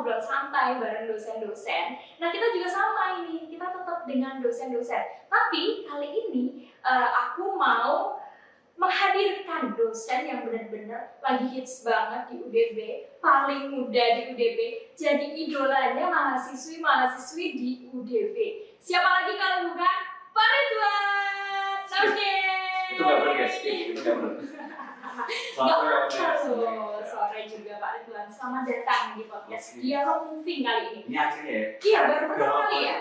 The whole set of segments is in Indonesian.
ngobrol santai bareng dosen-dosen. Nah kita juga sama ini, kita tetap dengan dosen-dosen. Tapi kali ini aku mau menghadirkan dosen yang benar-benar lagi hits banget di UDB, paling muda di UDB, jadi idolanya mahasiswi-mahasiswi di UDB. Siapa lagi kalau bukan Pak Ridwan? Oke. Itu nggak perlu guys, itu nggak perlu. Selamat sore juga Pak Ridwan. Selamat datang di podcast Dialog Moving kali ini. Ini akhirnya ya? Iya, baru pertama kali ya?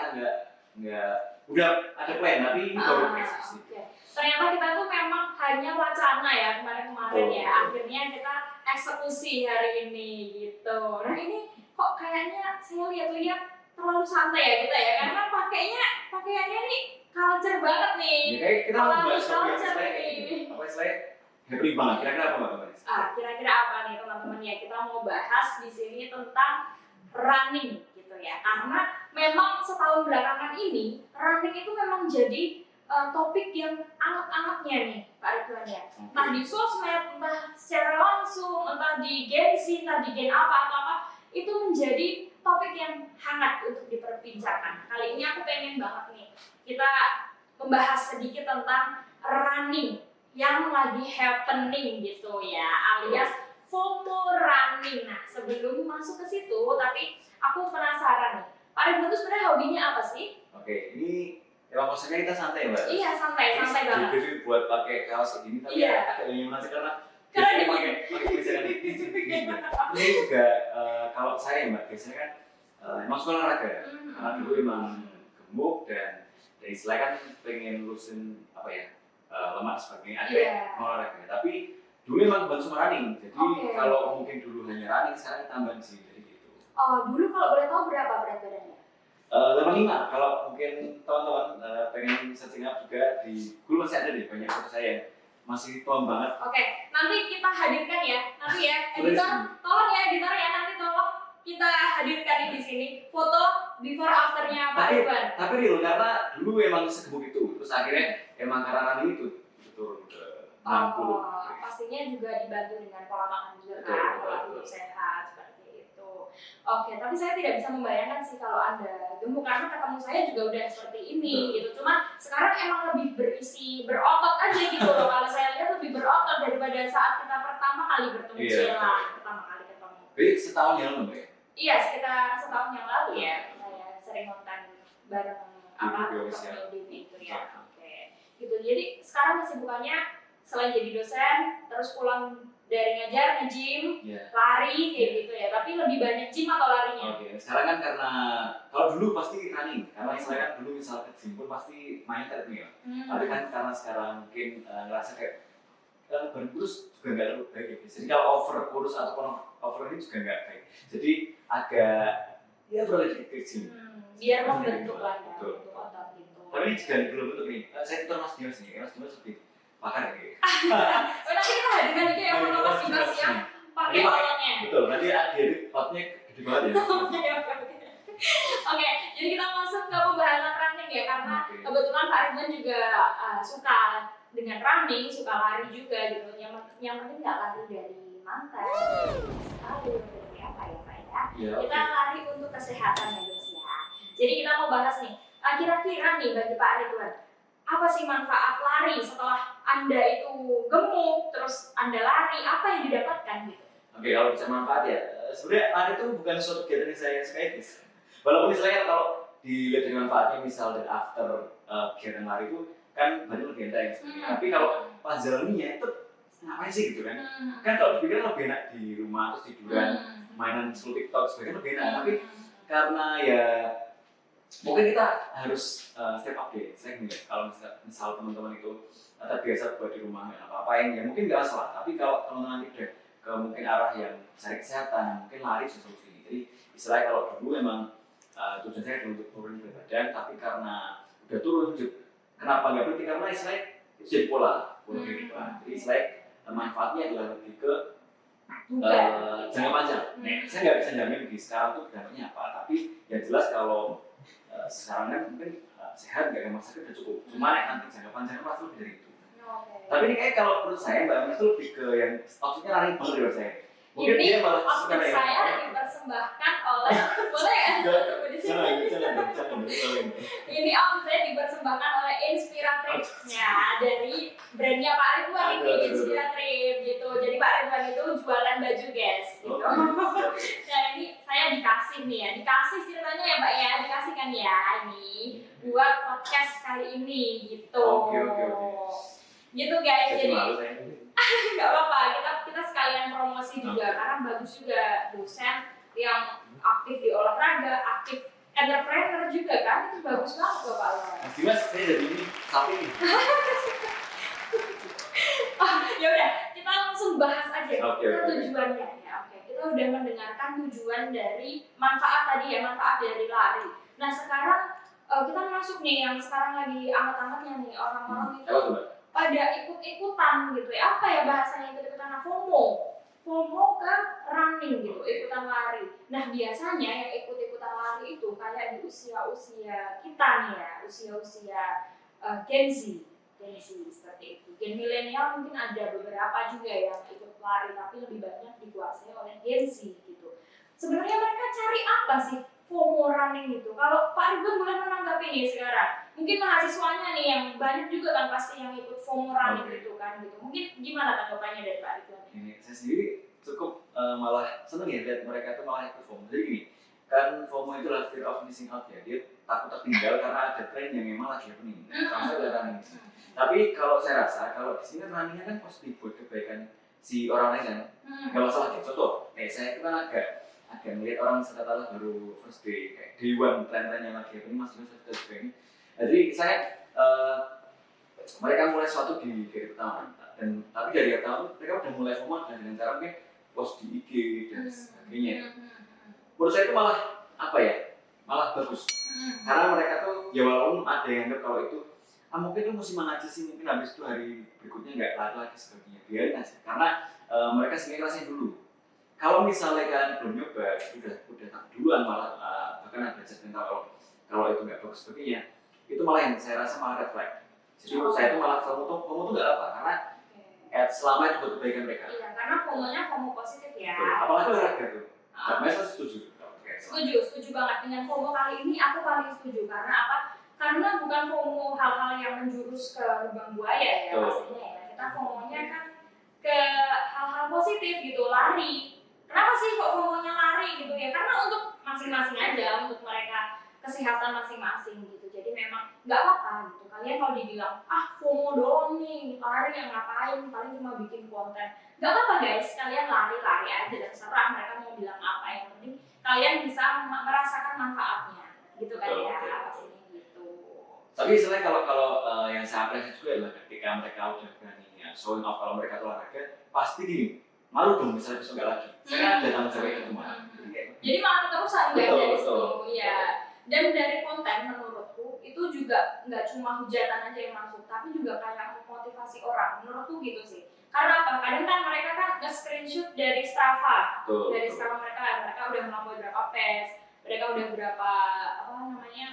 Nggak, udah ada plan, tapi ini baru eksekusi. Okay. Ternyata kita tuh memang hanya wacana ya kemarin-kemarin ya. Akhirnya kita eksekusi hari ini gitu. Nah ini kok kayaknya saya lihat-lihat terlalu santai ya kita ya, karena pakaiannya nih culture banget nih. Ya, kayak kita mau bahas culture nih. Apa istilahnya? Happy banget. Kira-kira apa Mbak? Kira-kira apa nih teman-teman ya? Kita mau bahas di sini tentang running gitu ya. Karena memang setahun belakangan ini running itu memang jadi topik yang anget-angetnya nih Pak Ridwan ya. Entah di sosmed, entah secara langsung, entah di Gen Z, entah di Gen apa, itu menjadi topik yang hangat untuk diperbincangkan. Kali ini aku pengen banget nih kita membahas sedikit tentang running yang lagi happening gitu ya, alias FOMO running. Nah sebelum masuk ke situ, tapi aku penasaran nih, Pak Ridwan itu sebenarnya hobinya apa sih? Oke, ini emang maksudnya kita santai Mbak? Iya santai banget. Jadi buat pakai kaos kayak gini, tapi agak menyenangkan karena pakai kebijakan ini juga kalau saya Mbak biasanya kan emang suka olahraga, karena dulu emang gemuk dan istilah kan pengen lurusin apa ya lemak sebagainya, akhirnya olahraga. Tapi dulu emang bukan cuma running, jadi kalau mungkin dulu hanya running, sekarang tambahan sih jadi gitu. Oh dulu kalau boleh tahu berapa berat badannya? 85, kalau mungkin teman-teman pengen searching up juga di Google masih ada deh banyak foto saya masih tua banget. Oke, nanti kita hadirkan ya, nanti ya editor, tolong ya editor ya, nanti tolong kita hadirkan di sini foto before afternya Pak Ridwan. Tapi real karena dulu emang segemuk itu, terus akhirnya emang karena running itu turun ke 60. Pastinya juga dibantu dengan pola makan juga kan, pola hidup sehat seperti itu. Oke, tapi saya tidak bisa membayangkan sih kalau Anda gemuk, karena ketemu saya juga udah seperti ini gitu. Cuma sekarang emang lebih berisi, berotot aja gitu loh. Kalau saya lihat lebih berotot daripada saat kita pertama kali bertemu Sheila, pertama kali ketemu. Jadi setahun yang lalu ya? Iya, sekitar setahun yang lalu ya. Saya sering nonton bareng di itu ya. Oke, gitu. Jadi sekarang kesibukannya selain jadi dosen, terus pulang dari ngajar, nge-gym, lari kayak gitu ya. Tapi lebih banyak gym atau larinya? Oke, sekarang kan karena kalau dulu pasti running, karena saya kan dulu misal ke gym pun pasti main treadmill. Tapi kan karena sekarang mungkin ngerasa kayak berkurus juga nggak terlalu baik ya. Jadi kalau over kurus ataupun over ini juga nggak baik. Jadi agak ya beralih ke gym. Biar membentuk lah ya, untuk otot gitu. Tapi ini juga belum bentuk nih. Saya tutor Mas Dimas nih, Mas Dimas lebih pakar ya. Nanti kita hadirkan juga ya foto Mas Dimas yang pakai ototnya. Betul, nanti dia ototnya gede banget ya. Oke, jadi kita masuk ke pembahasan running ya, karena kebetulan Pak Ridwan juga suka dengan running, suka lari juga gitu. Yang penting nggak lari dari mantan, sekali dari apa ya Pak ya. Kita lari untuk kesehatan ya guys ya. Jadi kita mau bahas nih, kira-kira nih bagi Pak Ridwan, apa sih manfaat lari setelah Anda itu gemuk, terus Anda lari, apa yang didapatkan gitu? Oke, kalau bisa manfaat ya, sebenarnya lari itu bukan suatu kegiatan yang saya sukai guys. Walaupun misalnya kalau dilihat dari manfaatnya misal dari after kegiatan lari itu kan badan lebih enteng tapi kalau pas jalannya itu ngapain sih gitu kan? Kan kalau dipikir lebih enak di rumah terus tiduran, mainan scroll TikTok sebenarnya lebih enak. Tapi karena ya mungkin kita harus step update. Saya ngeliat kalau misal teman-teman itu terbiasa buat di rumah nggak apa-apain ya mungkin nggak masalah. Tapi kalau teman-teman udah ke mungkin arah yang cari kesehatan, mungkin lari susah solusi. Jadi istilahnya kalau dulu memang tujuan saya untuk turun berat badan, tapi karena udah turun, kenapa nggak berhenti? Karena istilahnya itu jadi pola kehidupan. Jadi istilahnya manfaatnya adalah lebih ke jangka panjang. Saya nggak bisa jamin di sekarang tuh dampaknya apa, tapi yang jelas kalau sekarang kan mungkin sehat nggak rumah sakit udah cukup. Cuma nanti jangka panjang pasti lebih dari itu. Tapi ini kayak kalau menurut saya Mbak Mas itu lebih ke yang maksudnya lari banget dari saya. Mungkin Ini dia malah outfit suka saya dipersembahkan oleh boleh ya? Coba di sini. jangan. Ini outfit saya dipersembahkan oleh Inspiratrip-nya dari brandnya Pak Ridwan ini, Aduh. Inspiratrip gitu. Jadi Pak Ridwan itu jualan baju guys gitu. Nah ini saya dikasih nih ya, dikasih ceritanya ya Mbak ya, dikasih kan ya ini buat podcast kali ini gitu. Oke. Gitu guys, Jadi jadi malu saya. nggak apa-apa, kita sekalian promosi juga karena bagus juga dosen yang aktif di olahraga, aktif entrepreneur juga kan, itu bagus banget loh Pak Lon. Dimas, saya jadi ini sapi nih. Ya udah, kita langsung bahas aja Oke. tujuannya ya. Oke, kita udah mendengarkan tujuan dari manfaat tadi ya, manfaat dari lari. Nah sekarang kita masuk nih yang sekarang lagi hangat-hangatnya nih, orang-orang itu Apa tuh, Mbak? pada ikut-ikutan gitu ya. Apa ya bahasanya ikut-ikutan? FOMO ke running gitu, ikutan lari. Nah biasanya yang ikut-ikutan lari itu kayak di usia-usia kita nih ya, usia-usia Gen Z seperti itu. Gen milenial mungkin ada beberapa juga yang ikut lari, tapi lebih banyak dikuasai oleh Gen Z gitu. Sebenarnya mereka cari apa sih FOMO running itu? Kalau Pak Ridwan boleh menanggapi nih sekarang. Mungkin mahasiswanya nih yang banyak juga kan pasti yang ikut FOMO running gitu kan gitu. Mungkin gimana tanggapannya dari Pak Ridwan? Ini saya sendiri cukup malah seneng ya lihat mereka tuh malah ikut FOMO. Jadi gini, kan FOMO itu adalah fear of missing out ya. Dia takut tertinggal karena ada tren yang memang lagi happening. Sampai ada running. Tapi kalau saya rasa kalau di sini runningnya kan positif buat kebaikan si orang lain kan. Gak masalah gitu. Contoh, saya itu kan agak melihat orang katakanlah baru first day kayak day one tren-tren yang lagi happening masih first day ini. Jadi saya mereka mulai suatu di hari pertama dan tapi dari hari pertama mereka udah mulai FOMO dengan cara mungkin post di IG dan sebagainya. Menurut saya itu malah apa ya, malah bagus karena mereka tuh ya walaupun ada yang anggap kalau itu mungkin itu musiman aja sih, mungkin habis itu hari berikutnya nggak lari lagi sebagainya, biarin aja karena mereka sendiri ngerasain dulu. Kalau misalnya kalian belum nyoba udah tak duluan malah bahkan ada judgmental kalau itu nggak bagus sebagainya, itu malah yang saya rasa malah red flag. Jadi menurut saya itu malah FOMO tuh nggak apa karena selama itu buat kebaikan mereka. Iya, karena FOMO-nya FOMO positif ya. Betul. Apalagi olahraga tuh. Saya setuju. Setuju banget dengan FOMO kali ini. Aku paling setuju karena apa? Karena bukan FOMO hal-hal yang menjurus ke lubang buaya ya pastinya ya. Kita FOMO-nya kan ke hal-hal positif gitu, lari. Kenapa sih kok FOMO-nya lari gitu ya? Karena untuk masing-masing aja, untuk mereka kesehatan masing-masing gitu. Jadi memang nggak apa-apa gitu. Kalian kalau dibilang FOMO doang nih, lari yang ngapain? Paling cuma bikin konten. Nggak apa-apa guys, kalian lari aja, terserah mereka mau bilang apa. Yang penting kalian bisa merasakan manfaatnya, gitu kan ya pastinya gitu. Tapi sebenarnya kalau yang saya apresiasi juga adalah ketika mereka udah berani showing off kalau mereka tuh olahraga, pasti gini, malu dong misalnya besok nggak lagi. Saya kan ada tanggung jawab itu mah. Jadi malah keterusan guys dari situ, ya. Dan dari konten menurutku itu juga nggak cuma hujatan aja yang masuk, tapi juga kayak memotivasi orang. Menurutku gitu sih. Karena apa? Kadang kan mereka kan nge-screenshot dari Strava. Dari Strava mereka udah melampaui berapa pace, mereka udah berapa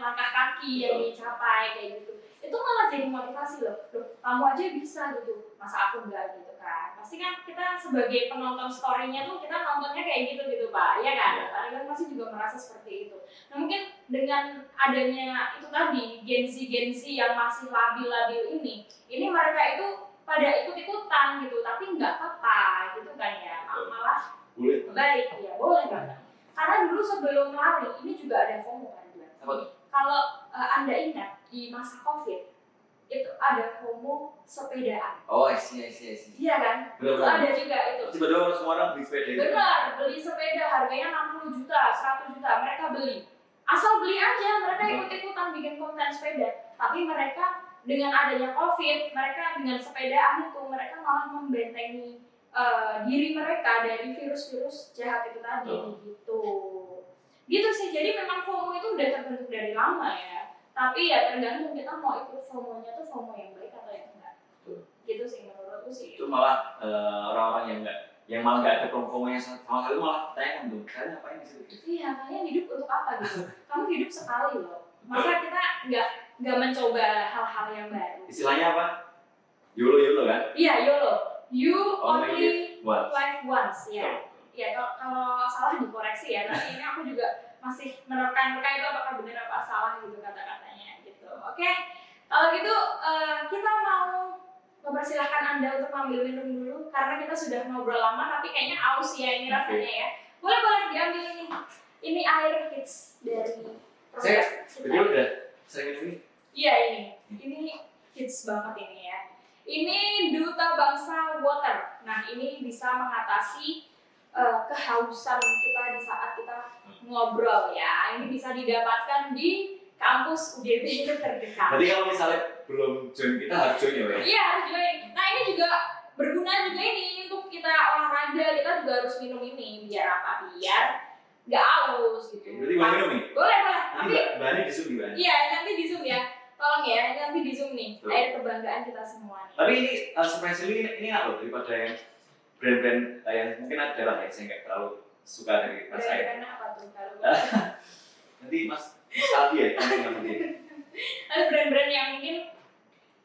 langkah kaki yang dicapai kayak gitu. Itu malah jadi motivasi loh, kamu aja bisa gitu, masa aku enggak gitu kan. Pasti kan kita sebagai penonton story-nya tuh kita nontonnya kayak gitu Pak, ya kan? Kalian pasti juga merasa seperti itu. Nah mungkin dengan adanya itu tadi Gen Z yang masih labil ini mereka itu pada ikut-ikutan gitu, tapi nggak apa-apa gitu kan ya, malah boleh baik ya, boleh banget. Karena dulu sebelum lari ini juga ada FOMO kan kalau Anda ingat di masa COVID itu ada FOMO sepedaan. Oh, I see. Iya kan? Benar. Itu ada juga itu. Betul, semua orang beli sepeda. Benar, beli sepeda harganya 60 juta, 100 juta mereka beli. Asal beli aja, mereka ikut-ikutan bikin konten sepeda. Tapi mereka dengan adanya COVID, mereka dengan sepedaan itu mereka malah membentengi diri mereka dari virus-virus jahat itu tadi gitu sih. Jadi memang FOMO itu udah terbentuk dari lama ya, tapi ya tergantung kita mau ikut FOMO-nya tuh FOMO yang baik atau yang enggak. Gitu sih menurutku sih. Itu malah orang-orang yang malah nggak ada FOMO-nya sama sekali malah tanyakan tuh, kalian ngapain di situ? Iya, kalian hidup untuk apa gitu? Kamu hidup sekali loh, masa kita nggak mencoba hal-hal yang baru? Istilahnya apa? YOLO kan? Iya, YOLO. You only live once, ya. Ya kalau salah dikoreksi ya, tapi ini aku juga masih menerka-nerka itu apakah benar apa salah gitu kata-katanya gitu. Oke, kalau gitu kita mau mempersilahkan Anda untuk ambil minum dulu karena kita sudah ngobrol lama tapi kayaknya aus ya ini rasanya ya. Boleh diambil ini. Ini air hits dari produk Betul udah sering ini. Iya ini hits banget ini ya. Ini Duta Bangsa Water. Nah ini bisa mengatasi kehausan kita di saat kita ngobrol ya. Ini bisa didapatkan di kampus UGB terdekat. Jadi kalau misalnya belum join kita harus join ya, Pak? Iya harus join. Nah ini juga berguna juga ini untuk kita olahraga, kita juga harus minum ini biar apa? Biar nggak haus gitu. Berarti boleh minum nih? Boleh. Nanti bahannya di zoom nih, Pak? Iya nanti di zoom ya. Tolong ya, nanti di zoom nih. Betul. Air kebanggaan kita semua nih. Tapi ini surprisingly ini enak loh daripada yang brand-brand yang mungkin ada lah ya saya nggak terlalu suka dari mas saya. Brand apa tuh kalau? Nanti mas Aldi ya, nanti. Ada brand-brand yang mungkin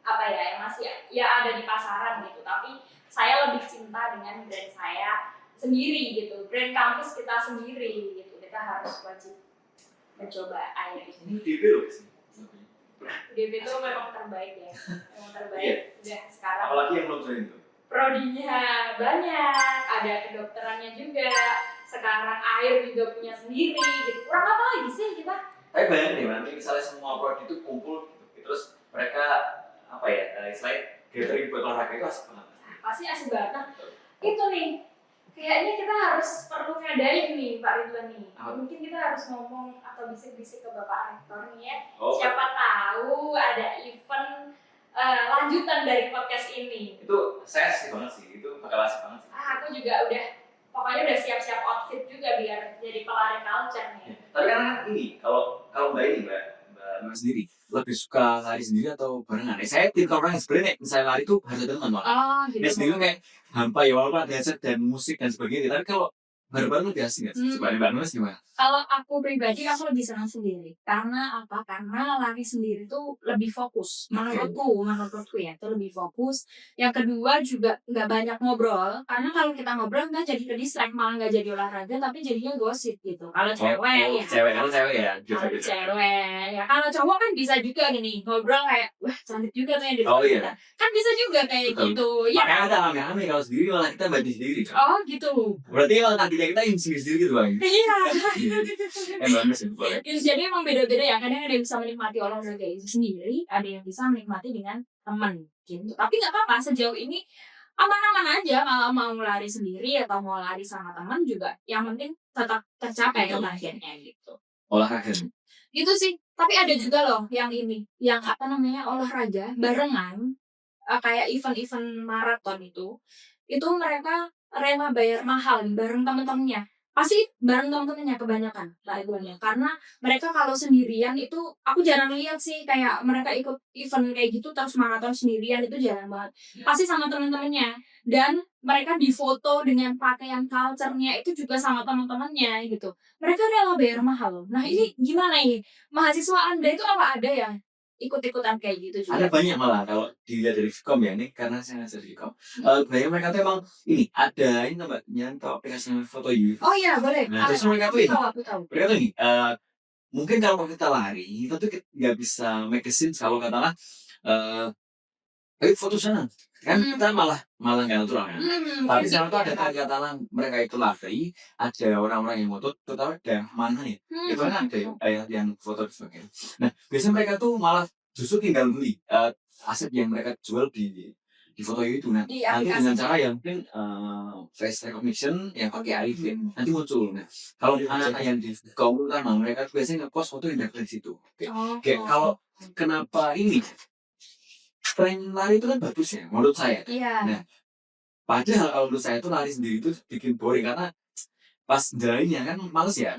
apa ya yang masih ya ada di pasaran gitu, tapi saya lebih cinta dengan brand saya sendiri gitu, brand kampus kita sendiri gitu. Kita harus wajib mencoba air ini. Ini DB loh sih. DB itu memang terbaik ya, memang terbaik. Iya. Udah sekarang Apalagi yang belum join itu. prodinya banyak, ada kedokterannya juga. Sekarang air juga punya sendiri gitu. Kurang apa lagi sih kita? Tapi bayangin deh nanti misalnya semua prodi itu kumpul gitu, terus mereka apa ya istilahnya gathering buat olahraga itu asik banget. Pasti asik banget. Nah, itu nih kayaknya kita harus perlu ngadain nih Pak Ridwan nih. Mungkin kita harus ngomong atau bisik-bisik ke Bapak Rektor nih ya. Oh, Siapa tahu ada event lanjutan dari podcast ini. itu saya asik banget sih, itu bakal asik banget sih. Aku juga pokoknya udah siap-siap outfit juga biar jadi pelari culture nih. Tapi kan ini kalau mbak ini mbak sendiri lebih suka lari sendiri atau barengan? Saya tipe orang yang sebenarnya misalnya lari itu harus ada teman malah. Oh gitu. Dia sendiri kayak hampa ya walaupun ada headset dan musik dan sebagainya. Tapi kalau bareng-bareng lebih asik nggak sih? Coba nih Mbak Nunes gimana? Kalau aku pribadi aku lebih senang sendiri. Karena apa? Karena lari sendiri tuh lebih fokus. Menurutku ya, itu lebih fokus. Yang kedua juga nggak banyak ngobrol. Karena kalau kita ngobrol nggak jadi ke distract, malah nggak jadi olahraga, tapi jadinya gosip gitu. Kalau cewek ya. Cewek ya. Kalau cewek ya. Kalau cowok kan bisa juga gini ngobrol kayak, wah cantik juga tuh yang di Oh, depan iya. kita. Kan bisa juga kayak Betul. gitu. Ya. Makanya ada rame-rame kalau sendiri malah kita bagi sendiri. Oh gitu. Berarti kalau tadinya kita yang sendiri gitu bang. Iya. Bagus ya boleh. Jadi emang beda-beda ya. Kadang ada yang bisa menikmati olahraga itu sendiri, ada yang bisa menikmati dengan teman gitu. Tapi nggak apa-apa, sejauh ini aman-aman aja. Kalau mau lari sendiri atau mau lari sama teman juga, yang penting tetap tercapai kebahagiaannya gitu. Olahraga. Gitu sih. Tapi ada juga loh yang ini, yang apa namanya olahraga barengan, kayak event-event maraton itu mereka rela bayar mahal bareng temen-temennya. Pasti bareng temen-temennya kebanyakan lah ituannya. Karena mereka kalau sendirian itu aku jarang lihat sih kayak mereka ikut event kayak gitu terus maraton sendirian, itu jarang banget. Pasti sama temen-temennya, dan mereka difoto dengan pakaian culture-nya itu juga sama teman-temannya gitu. Mereka rela bayar mahal. Nah ini gimana ini? Mahasiswa Anda itu apa ada ya ikut-ikutan kayak gitu juga? Ada banyak malah kalau dilihat dari Vkom ya, ini karena saya ngajar di Vkom. Banyak mereka tuh emang ini ada ini mbak nyantau aplikasi namanya Foto You. Oh iya boleh. Nah, terus mereka tuh ini, aku tahu. mereka tuh ini mungkin kalau kita lari kita tuh nggak bisa make a scene kalau katakanlah ayo foto sana kan kita malah nggak natural kan. Tapi sekarang tuh ada katakanlah mereka itu lari, ada orang-orang yang foto, terutama daerah mana nih? Itu kan ada yang foto dan sebagainya. Nah biasanya mereka tuh malah justru tinggal beli aset yang mereka jual di foto itu nanti dengan cara yang mungkin face recognition yang pakai iPhone nanti muncul. Nah kalau anak-anak yang di kaum utama mereka biasanya ngepost foto yang dari situ. Kayak kalau kenapa ini tren lari itu kan bagus ya menurut saya. Iya. Nah padahal kalau menurut saya itu lari sendiri itu bikin boring karena pas jalannya kan males ya.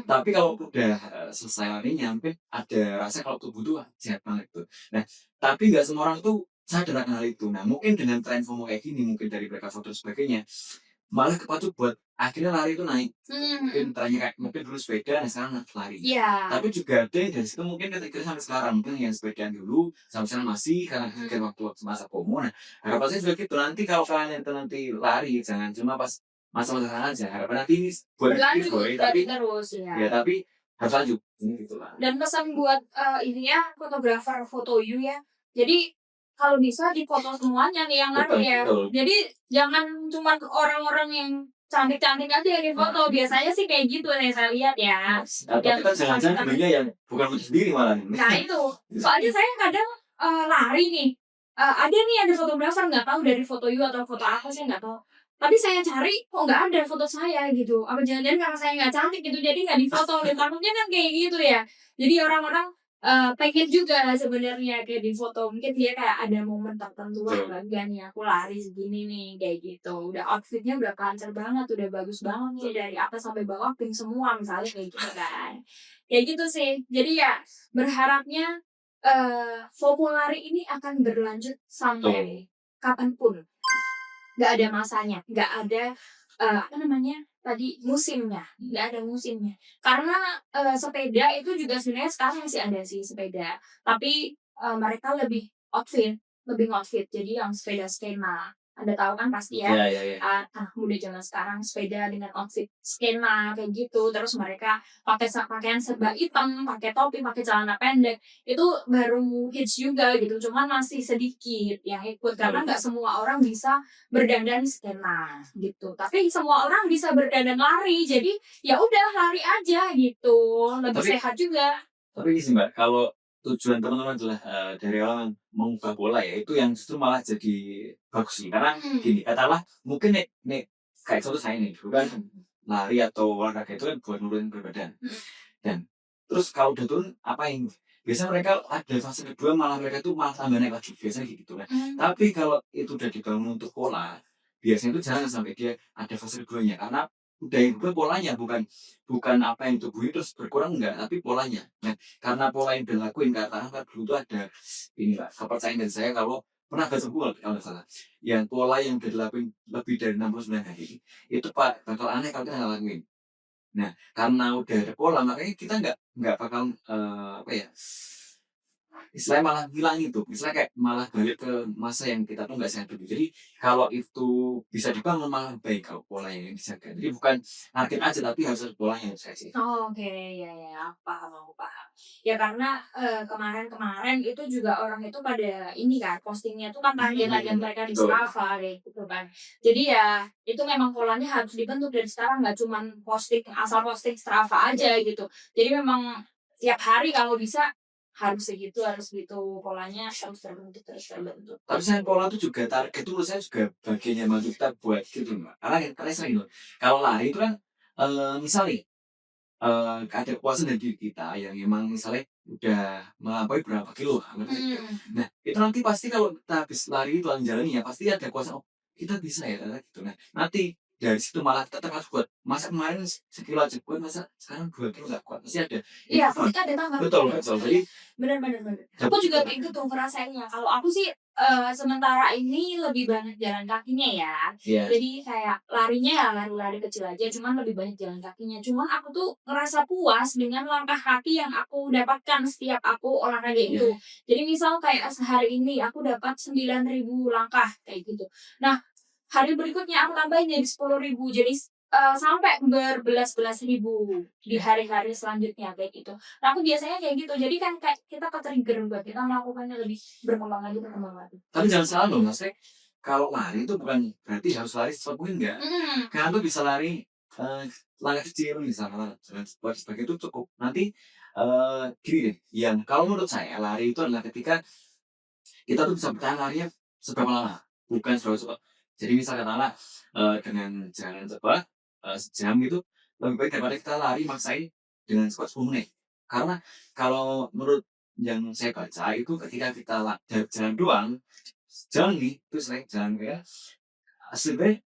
Tapi kalau udah selesai lari nyampe ada rasa kalau tubuh tuh sehat banget tuh. Nah tapi nggak semua orang tuh sadar akan hal itu. Nah mungkin dengan tren FOMO kayak gini mungkin dari mereka foto dan sebagainya malah kepacu buat akhirnya lari itu naik. Mungkin trennya kayak mungkin dulu sepeda, nah sekarang lari. Iya. Tapi juga ada yang dari situ mungkin ketika sampai sekarang mungkin yang sepedaan dulu sampai sekarang masih karena mungkin waktu masa FOMO. Nah harapan saya juga gitu nanti kalau kalian itu nanti lari jangan cuma pas masa-masa sekarang aja. Harapan nanti ini buat Berlanjut boy, tapi terus ya tapi harus lanjut gitu lah. Dan pesan buat ini ya fotografer foto you ya. Jadi kalau bisa difoto semuanya nih yang Betul, ya. betul. Jadi jangan cuma orang-orang yang cantik-cantik aja yang difoto. Biasanya sih kayak gitu yang saya lihat ya. Tapi kan jangan-jangan dulunya yang bukan untuk sendiri malah. Nah itu, soalnya saya kadang lari nih. Ada nih ada fotografer nggak tahu dari foto you atau foto apa sih nggak tahu. Tapi saya cari kok nggak ada foto saya gitu. Apa jangan-jangan karena saya nggak cantik gitu jadi nggak difoto. Dan takutnya kan kayak gitu ya. Jadi orang-orang pengen juga sebenarnya kayak di foto. Mungkin dia kayak ada momen tertentu lah nih aku lari segini nih kayak gitu. Udah outfitnya udah lancar banget, udah bagus banget nih dari atas sampai bawah pink semua misalnya kayak gitu kan. Kayak gitu sih. Jadi ya berharapnya FOMO lari ini akan berlanjut sampai kapanpun. Nggak ada masanya, nggak ada musimnya, nggak ada musimnya. Karena sepeda itu juga sebenarnya sekarang masih ada sih sepeda, tapi mereka lebih outfit, jadi yang sepeda skena. Anda tahu kan pasti ya, muda zaman sekarang sepeda dengan outfit skena kayak gitu, terus mereka pakai pakaian serba hitam, pakai topi, pakai celana pendek, itu baru hits juga gitu, cuman masih sedikit yang ikut karena nggak semua orang bisa berdandan skena gitu, tapi semua orang bisa berdandan lari, jadi ya udah lari aja gitu, lebih sehat juga. Tapi ini sih Mbak, kalau tujuan teman-teman adalah dari awal mengubah pola ya, itu yang justru malah jadi bagus nih, karena gini, katakanlah mungkin nih kayak contoh saya nih, dulu kan lari atau olahraga itu kan buat nurunin berat badan, dan terus kalau udah turun apa yang biasanya mereka ada fase kedua malah mereka tuh malah tambah naik lagi, biasanya gitu kan. Tapi kalau itu udah dibangun untuk pola, biasanya itu jangan sampai dia ada fase keduanya, karena udah yang kedua polanya bukan apa yang tubuhnya terus berkurang enggak, tapi polanya. Nah, karena pola yang dilakuin karena kan dulu tuh ada ini lah kepercayaan dari saya kalau pernah baca buku kalau nggak salah, yang pola yang udah dilakuin lebih dari 69 hari itu Pak bakal aneh kalau kita nggak lakuin. Nah, karena udah ada pola makanya kita nggak bakal apa ya, istilahnya malah hilang itu, istilahnya kayak malah balik ke masa yang kita tuh nggak sehat dulu. Jadi kalau itu bisa dibangun malah baik kalau pola yang dijaga. Jadi bukan target aja tapi harus ada polanya saya sih. Oke, ya, paham aku paham. Ya karena kemarin-kemarin itu juga orang itu pada ini kan postingnya tuh kan target-target mereka di Strava kayak gitu kan. Jadi ya itu memang polanya harus dibentuk dari sekarang, nggak cuman asal posting Strava aja gitu. Jadi memang tiap hari kalau bisa harus segitu, harus gitu polanya harus terbentuk. Tapi saya pola itu juga target itu menurut saya juga bagian yang membantu kita buat gitu Mbak. Karena sering loh. Kalau lari itu kan misalnya ada kepuasan dari diri kita yang emang misalnya udah melampaui berapa kilo. Nah itu nanti pasti kalau kita habis lari itu jalan ya pasti ada kepuasan, oh kita bisa ya gitu. Nah nanti dari situ malah tetap harus kuat. Masa kemarin sekilo aja kuat, masa sekarang 2 kilo nggak kuat, pasti ada. Iya, pasti ada tambah. Betul. Jadi benar. Aku juga kayak gitu ngerasainnya. Kalau aku sih sementara ini lebih banyak jalan kakinya ya. Jadi kayak larinya ya lari-lari kecil aja, cuman lebih banyak jalan kakinya. Cuman aku tuh ngerasa puas dengan langkah kaki yang aku dapatkan setiap aku olahraga itu. Jadi misal kayak sehari ini aku dapat 9.000 langkah kayak gitu. Nah, hari berikutnya aku tambahin jadi 10.000. Jadi sampai berbelas-belas ribu di hari-hari selanjutnya kayak gitu. Nah aku biasanya kayak gitu. Jadi kan kayak kita ke-trigger buat kita melakukannya lebih berkembang lagi. Tapi jangan salah loh Mas, kalau lari itu bukan berarti harus lari secepat mungkin enggak. Karena tuh bisa lari langkah kecil misalnya dan sebagainya itu cukup. Nanti gini deh, yang kalau menurut saya lari itu adalah ketika kita tuh bisa bertahan larinya seberapa lama, bukan seberapa cepat. Jadi misalnya dengan jalan cepat sejam gitu, lebih baik daripada kita lari maksain dengan cepat 10 menit. Karena kalau menurut yang saya baca itu ketika kita jalan doang, jalan nih, terus jalan kayak sebenarnya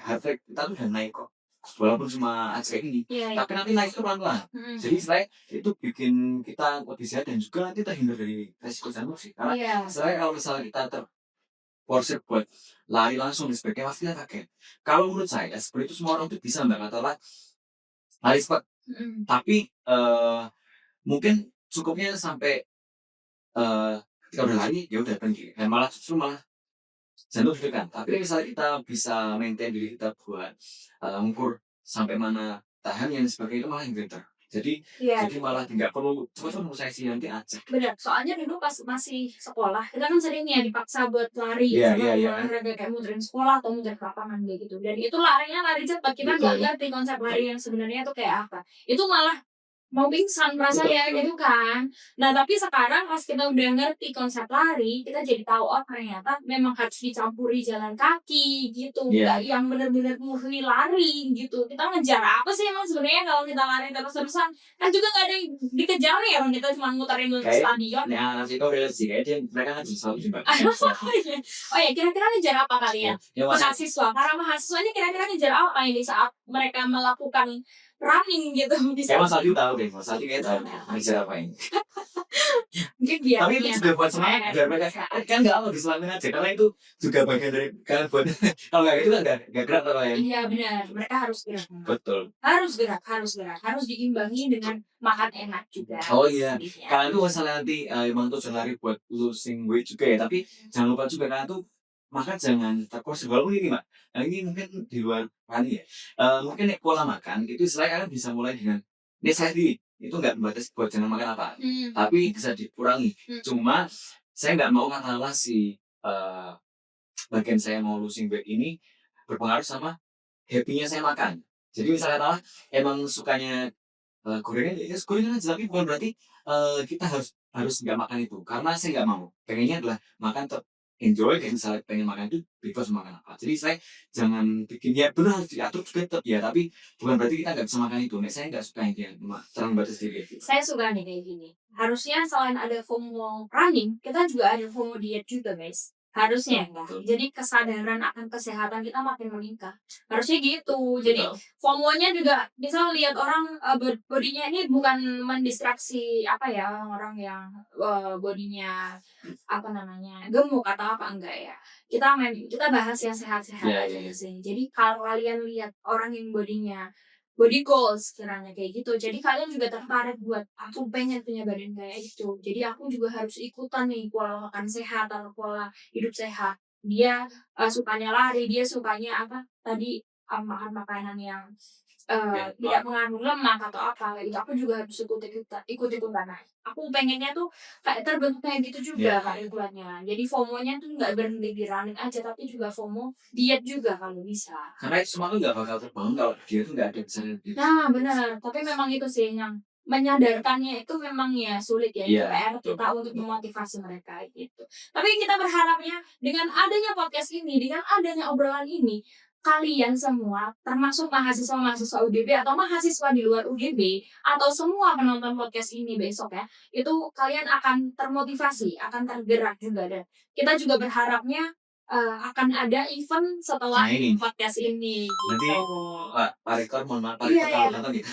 heart rate kita tuh udah naik kok. Walaupun cuma aja ini, tapi nanti naik itu pelan-pelan. Jadi istilahnya itu bikin kita lebih sehat dan juga nanti terhindar dari resiko jantung sih. Karena istilahnya kalau misalnya kita terporsir buat lari langsung di sebagainya pasti kita kaget. Kalau menurut saya seperti itu semua orang tuh bisa mbak katakanlah lari cepat, tapi mungkin cukupnya sampai ketika udah lari ya udah berhenti. Dan malah justru jantung deg-degan. Tapi misalnya kita bisa maintain diri kita buat ngukur sampai mana tahannya dan sebagainya, itu malah yang better. Jadi Iya, malah nggak perlu cepat-cepat mau sesi nanti aja. benar. Soalnya dulu pas masih sekolah, kita kan sering ya dipaksa buat lari Iya, sama iya, iya. olahraga kayak muterin sekolah atau muter ke lapangan kayak gitu. Dan itu larinya lari cepat. Kita nggak Betul. ngerti konsep lari yang sebenarnya itu kayak apa. Itu malah mau pingsan rasanya Betul. gitu kan. Nah tapi sekarang pas kita udah ngerti konsep lari, kita jadi tahu oh ternyata memang harus dicampuri jalan kaki gitu, Iya. nggak yang benar-benar murni lari gitu. Kita ngejar apa sih emang sebenarnya kalau kita lari terus-terusan? Kan juga nggak ada yang dikejar nih, orang kita cuma muterin di Kayak- stadion. Nah, nanti kau relasi kayak dia mereka kan selalu jumpa. Oh ya, kira-kira ngejar apa kalian? Ya masa Mahasiswa, para mahasiswanya kira-kira ngejar apa ini saat mereka melakukan running gitu di kayak Mas sana? Aldi tahu deh, Mas Aldi kayak tahu ngejar apa ini. Mungkin biar Tapi itu juga buat semangat biar mereka kan nggak mau diselamatin aja karena itu juga bagian dari kalian buat kalau nggak gitu kan nggak gerak kalau yang Iya benar, mereka harus gerak. betul. Harus gerak, harus diimbangi dengan makan enak juga. Oh iya, Iya. kalian tuh misalnya nanti emang tujuan lari buat losing weight juga ya, tapi jangan lupa juga kalian tuh makan jangan terkonsumsi. Walaupun ini Mbak, nah ini mungkin di luar running ya. Mungkin nih pola makan itu selain kalian bisa mulai dengan ini saya sendiri itu nggak membatasi buat jangan makan apa, tapi bisa dikurangi. Cuma saya nggak mau katakanlah si bagian saya mau losing weight ini berpengaruh sama happy-nya saya makan. Jadi misalnya katakanlah emang sukanya gorengan ya gorengan aja, tapi bukan berarti kita harus nggak makan itu karena saya nggak mau. Pengennya adalah makan tetap enjoy, kayak misalnya pengen makan itu bebas makan apa. Jadi saya jangan bikin ya benar harus diatur juga tetap ya, tapi bukan berarti kita nggak bisa makan itu. Nek saya nggak suka yang terlalu batas diri gitu. Saya suka nih kayak gini. Harusnya selain ada FOMO running, kita juga ada FOMO diet juga guys. Harusnya enggak. Betul. Jadi kesadaran akan kesehatan kita makin meningkat. Harusnya gitu. Jadi Betul. FOMO-nya juga bisa lihat orang bodinya ini bukan mendistraksi apa ya orang yang bodinya apa namanya gemuk atau apa enggak ya. Kita bahas yang sehat-sehat Iya, aja iya, iya. sih. Jadi kalau kalian lihat orang yang bodinya body goals kiranya kayak gitu, jadi kalian juga tertarik buat aku pengen punya badan kayak itu, jadi aku juga harus ikutan nih pola makan sehat atau pola hidup sehat. Dia sukanya lari, dia sukanya apa tadi makan makanan yang tidak mengandung lemak atau apa kayak gitu, aku juga harus ikut-ikutan. Nah, aku pengennya tuh kayak terbentuk kayak gitu juga Iya. Kak Ridwannya. Jadi FOMO-nya tuh nggak berhenti di running aja, tapi juga FOMO diet juga kalau bisa. Karena itu semua tuh nggak bakal terbangun kalau dia tuh nggak ada misalnya di Nah benar, tapi memang itu sih yang menyadarkannya itu memang ya sulit ya, itu Iya, PR betul. kita untuk memotivasi mereka gitu. Tapi kita berharapnya dengan adanya podcast ini, dengan adanya obrolan ini, kalian semua termasuk mahasiswa-mahasiswa UDB atau mahasiswa di luar UDB atau semua penonton podcast ini besok ya, itu kalian akan termotivasi, akan tergerak juga, dan kita juga berharapnya akan ada event setelah Nah, ini. podcast ini Nanti gitu. Pak Rektor mohon maaf Pak Iya, Rektor kalau nonton ya.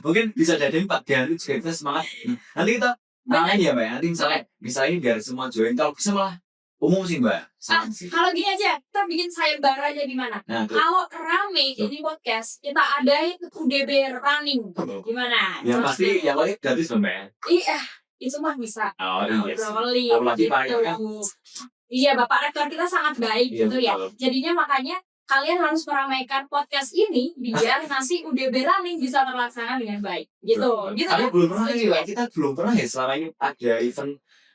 Mungkin bisa jadi 4 hari juga kita semangat. Nanti kita ramein ya Mbak ya. Nanti misalnya biar semua join, kalau bisa malah umum sih Mbak. Sama sih. Kalau gini aja, kita bikin sayembara aja di mana? Nah, tuh. Kalau rame ini podcast, kita adain UDB running. Gimana? Yang Terus pasti yang paling gratis Mbak ya. iya, itu mah bisa. Oh, iya. Obrolin Apalagi Pak gitu. Rektor kan. Iya, Bapak Rektor kita sangat baik Iya, gitu ya. betul. Jadinya makanya kalian harus meramaikan podcast ini biar nanti UDB running bisa terlaksana dengan baik. Gitu. Gitu Tapi kan? belum pernah Setuju nih Mbak. ya? Kita belum pernah ya selama ini ada event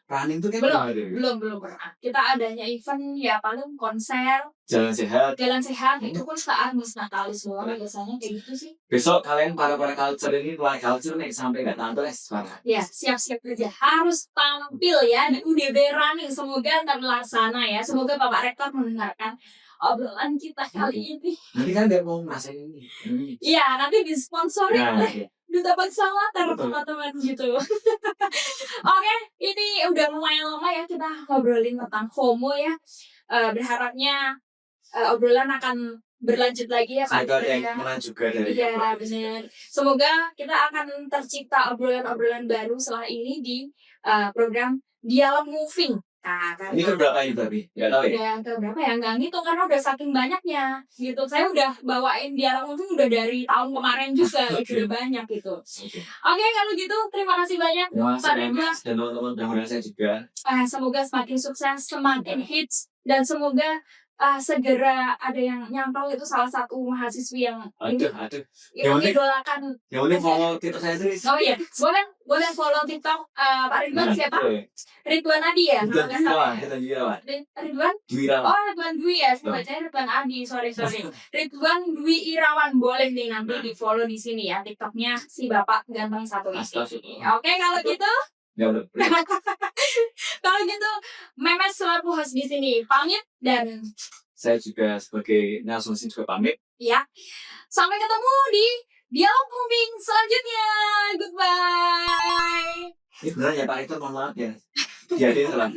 running tuh kayak Belum. belum ada. Belum pernah. Kita adanya event ya paling konser, Jalan sehat. jalan sehat, itu pun saat Natalis doang biasanya kayak gitu sih. Besok kalian para culture ini mulai culture nih sampai nggak tampil parah. Ya, siap-siap kerja. Harus tampil ya di UDB running. Semoga terlaksana ya. Semoga Bapak Rektor mendengarkan obrolan kita kali ini. Nanti kan nggak mau ngerasain ini. Iya, nanti disponsori Nah, oleh Duta Bangsa Water, betul. teman-teman gitu. Oke, ini udah lumayan lama ya kita ngobrolin tentang FOMO ya. Berharapnya obrolan akan berlanjut lagi ya Pak. Semoga ada yang menang juga dari Iya benar. Semoga kita akan tercipta obrolan-obrolan baru setelah ini di program Dialog Moving. Nah, ini ke berapa ini tapi nggak tahu ya. udah yang ke berapa ya, nggak ngitung karena udah saking banyaknya gitu. Saya udah bawain Dialog Moving udah dari tahun kemarin juga. Oke. Udah banyak gitu. Oke. Oke, kalau gitu terima kasih banyak Terima Pak kasih Ridwan. Mas dan teman-teman yang saya juga. Semoga semakin sukses, semakin hits, dan semoga segera ada yang nyantol itu salah satu mahasiswi yang Aduh. Yang penting- idolakan. Yang udah follow TikTok saya tuh. Oh iya, boleh follow TikTok Pak Ridwan siapa? Ridwan Adi ya? Kalau nggak salah. Ridwan? Duwirawan. Oh, Ridwan Dwi ya, saya bacanya Ridwan Adi, sorry. Ridwan Dwi Irawan, boleh nih nanti di follow di sini ya, TikToknya si Bapak ganteng satu ini. Astagfirullah. Oke, kalau gitu, Ya udah. kalau gitu, Memes selaku host di sini pamit dan Saya juga sebagai narasumber juga pamit. ya, sampai ketemu di dialog moving selanjutnya. Goodbye. Ini beneran ya Pak Rektor, mohon maaf ya. Jadi salah.